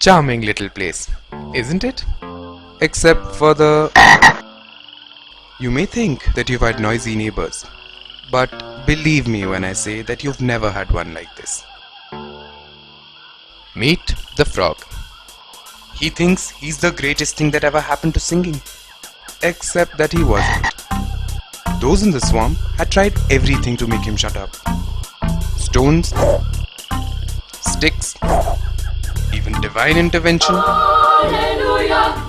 Charming little place, isn't it? Except for the... You may think that you've had noisy neighbors, but believe me when I say that you've never had one like this. Meet the frog. He thinks he's the greatest thing that ever happened to singing. Except that he wasn't. Those in the swamp had tried everything to make him shut up. Stones, sticks, even divine intervention. Hallelujah.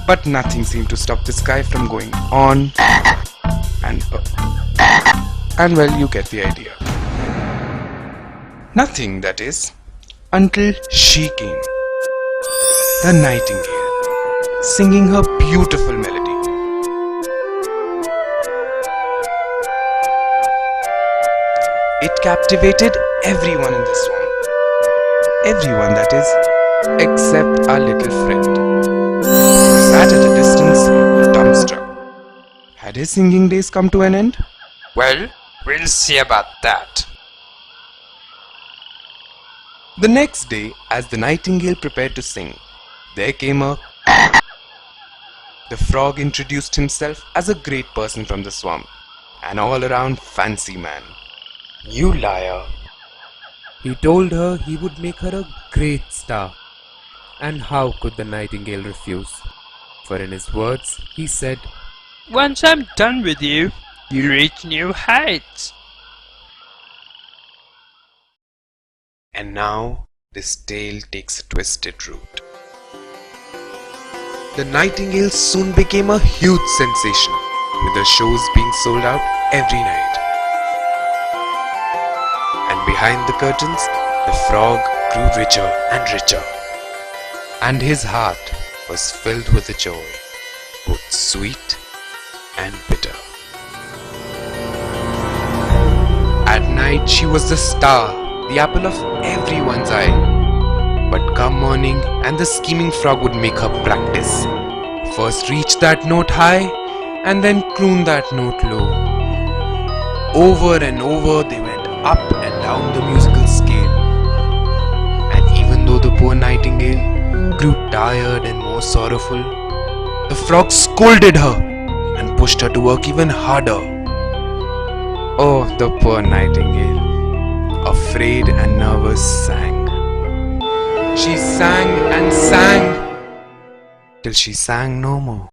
But nothing seemed to stop this guy from going on and and well, you get the idea. Nothing, that is, until she came. The nightingale, singing her beautiful melody. It captivated everyone in the swamp. Everyone, that is, except our little friend, who sat at a distance, dumbstruck. Had his singing days come to an end? Well, we'll see about that. The next day, as the nightingale prepared to sing, there came a... The frog introduced himself as a great person from the swamp, an all-around fancy man. You liar. He told her he would make her a great star. And how could the nightingale refuse? For in his words, he said, Once I'm done with you, you'll reach new heights. And now, this tale takes a twisted route. The Nightingale soon became a huge sensation, with the shows being sold out every night. And behind the curtains, the frog grew richer and richer. And his heart was filled with a joy, both sweet and bitter. At night she was the star, the apple of everyone's eye. But come morning and the scheming frog would make her practice. First reach that note high and then croon that note low. Over and over they went up and down the musical scale. And even though the poor nightingale grew tired and more sorrowful, the frog scolded her and pushed her to work even harder. Oh, the poor nightingale, afraid and nervous, sang. She sang and sang till she sang no more.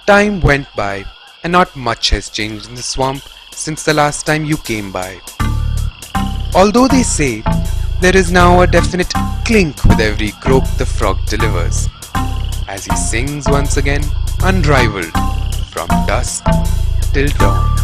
Time went by and not much has changed in the swamp since the last time you came by. Although they say there is now a definite clink with every croak the frog delivers, as he sings once again unrivaled from dusk till dawn.